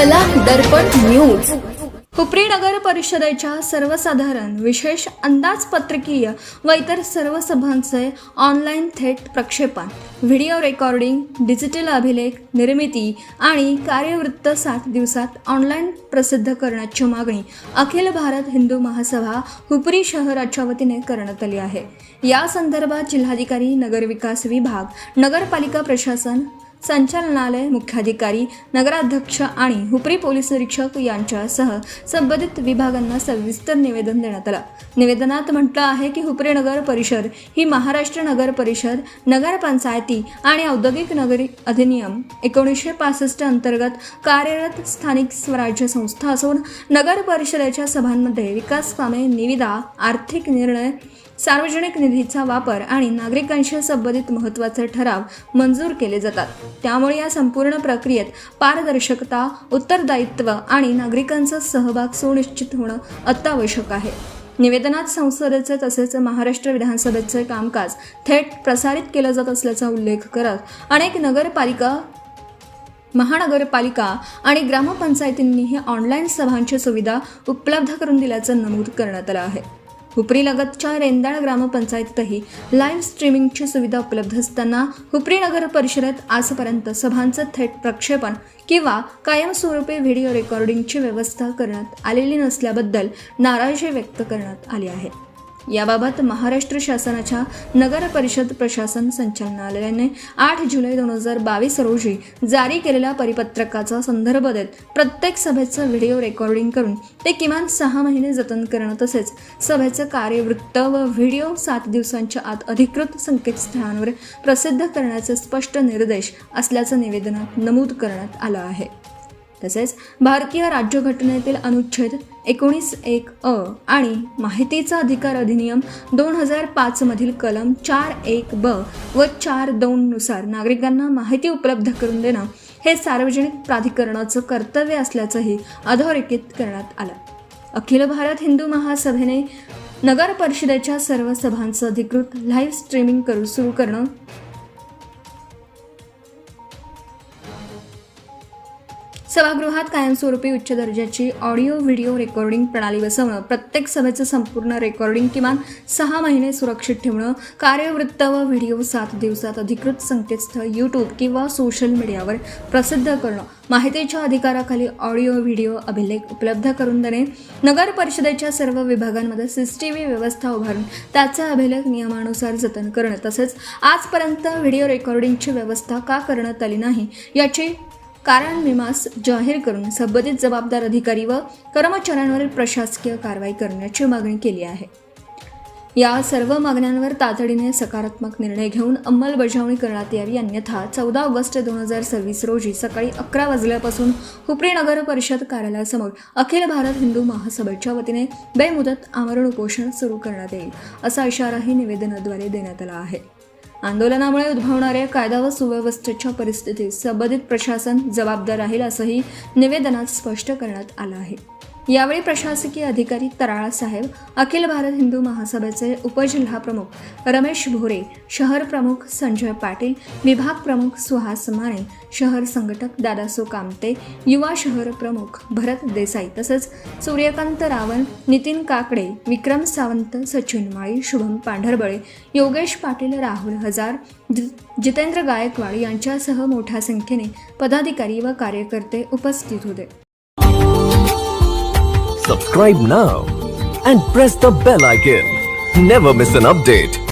कला दर्पण न्यूज। हुपरी नगर परिषदेच्या सर्वसाधारण विशेष अंदाजपत्रकीय व इतर सर्व सभांचे ऑनलाईन थेट प्रक्षेपण, व्हिडिओ रेकॉर्डिंग, डिजिटल अभिलेख निर्मिती आणि कार्यवृत्त 7 दिवसात ऑनलाईन प्रसिद्ध करण्याची मागणी अखिल भारत हिंदू महासभा हुपरी शहराच्या वतीने करण्यात आली आहे। या संदर्भात जिल्हाधिकारी, नगर विकास विभाग, नगरपालिका प्रशासन, संचालनालय, मुख्याधिकारी, नगराध्यक्ष आणि हुपरी पोलीस निरीक्षक यांच्यासह संबंधित विभागांना सविस्तर निवेदन देण्यात आलं। निवेदनात म्हटलं आहे की हुपरी नगर परिषद ही महाराष्ट्र नगर परिषद, नगरपंचायती आणि औद्योगिक नगरी अधिनियम 1965 अंतर्गत कार्यरत स्थानिक स्वराज्य संस्था असून नगर परिषदेच्या सभांमध्ये विकास कामे, निविदा, आर्थिक निर्णय, सार्वजनिक निधीचा वापर आणि नागरिकांशी संबंधित महत्त्वाचे ठराव मंजूर केले जातात। त्यामुळे या संपूर्ण प्रक्रियेत पारदर्शकता, उत्तरदायित्व आणि नागरिकांचा सहभाग सुनिश्चित होणं अत्यावश्यक आहे। निवेदनात संसदेचे तसेच महाराष्ट्र विधानसभेचे कामकाज थेट प्रसारित केलं जात असल्याचा उल्लेख करत अनेक नगरपालिका, महानगरपालिका आणि ग्रामपंचायतींनीही ऑनलाईन सभांची सुविधा उपलब्ध करून दिल्याचं नमूद करण्यात आलं आहे। हुपरी लगतच्या रेंदाळ ग्रामपंचायतीतही लाईव्ह स्ट्रीमिंगची सुविधा उपलब्ध असताना हुपरी नगर परिषदेत आजपर्यंत सभांचं थेट प्रक्षेपण किंवा कायमस्वरूपी व्हिडिओ रेकॉर्डिंगची व्यवस्था करण्यात आलेली नसल्याबद्दल नाराजी व्यक्त करण्यात आली आहे। याबाबत महाराष्ट्र शासनाच्या नगर परिषद प्रशासन संचालनालयाने 8 जुलै 2022 रोजी जारी केलेल्या परिपत्रकाचा संदर्भ देत प्रत्येक सभेचं व्हिडिओ रेकॉर्डिंग करून ते किमान 6 महिने जतन करणं तसेच सभेचं कार्यवृत्त व व्हिडिओ 7 दिवसांच्या आत अधिकृत संकेतस्थळांवर प्रसिद्ध करण्याचे स्पष्ट निर्देश असल्याचं निवेदनात नमूद करण्यात आलं आहे। तसेच भारतीय राज्यघटनेतील अनुच्छेद 19(1)(अ) आणि माहितीचा अधिकार अधिनियम 2005 मधील कलम 4(1)(ब) व 4(2) नुसार नागरिकांना माहिती उपलब्ध करून देणं हे सार्वजनिक प्राधिकरणाचं कर्तव्य असल्याचंही अधोरेखित करण्यात आलं। अखिल भारत हिंदू महासभेने नगर परिषदेच्या सर्व सभांचं अधिकृत लाईव्ह स्ट्रीमिंग सुरू करणं, सभागृहात कायमस्वरूपी उच्च दर्जाची ऑडिओ व्हिडिओ रेकॉर्डिंग प्रणाली बसवणं, प्रत्येक सभेचं संपूर्ण रेकॉर्डिंग किमान 6 महिने सुरक्षित ठेवणं, कार्यवृत्त व व्हिडिओ 7 दिवसात अधिकृत संकेतस्थळ यूट्यूब किंवा सोशल मीडियावर प्रसिद्ध करणं, माहितीच्या अधिकाराखाली ऑडिओ व्हिडिओ अभिलेख उपलब्ध करून देणे, नगर परिषदेच्या सर्व विभागांमध्ये CCTV व्यवस्था उभारून त्याचा अभिलेख नियमानुसार जतन करणे तसेच आजपर्यंत व्हिडिओ रेकॉर्डिंगची व्यवस्था का करण्यात आली नाही याची कारण मीमांसा जाहीर करून संबंधित जबाबदार अधिकारी व कर्मचाऱ्यांवर प्रशासकीय कारवाई करण्याची मागणी केली आहे। या सर्व मागण्यांवर तातडीने सकारात्मक निर्णय घेऊन अंमलबजावणी करण्यात यावी, अन्यथा 14 ऑगस्ट 2026 रोजी सकाळी 11 वाजल्यापासून हुपरी नगर परिषद कार्यालयासमोर अखिल भारत हिंदू महासभेच्या वतीने बेमुदत आमरण उपोषण सुरू करण्यात येईल, असा इशाराही निवेदनाद्वारे देण्यात आला आहे। आंदोलनामुळे उद्भवणाऱ्या कायदा व सुव्यवस्थेच्या परिस्थितीत संबंधित प्रशासन जबाबदार राहील असंही निवेदनात स्पष्ट करण्यात आलं आहे। यावेळी प्रशासकीय अधिकारी तराळा साहेब, अखिल भारत हिंदू महासभेचे उपजिल्हा प्रमुख रमेश भोरे, शहर प्रमुख संजय पाटील, विभाग प्रमुख सुहास माने, शहर संघटक दादासो कामते, युवा शहर प्रमुख भरत देसाई तसेच सूर्यकांत रावण, नितीन काकडे, विक्रम सावंत, सचिन माळी, शुभम पांढरबळे, योगेश पाटील, राहुल हजार, जितेंद्र गायकवाड यांच्यासह मोठ्या संख्येने पदाधिकारी व कार्यकर्ते उपस्थित होते। Subscribe now and press the bell icon. Never miss an update.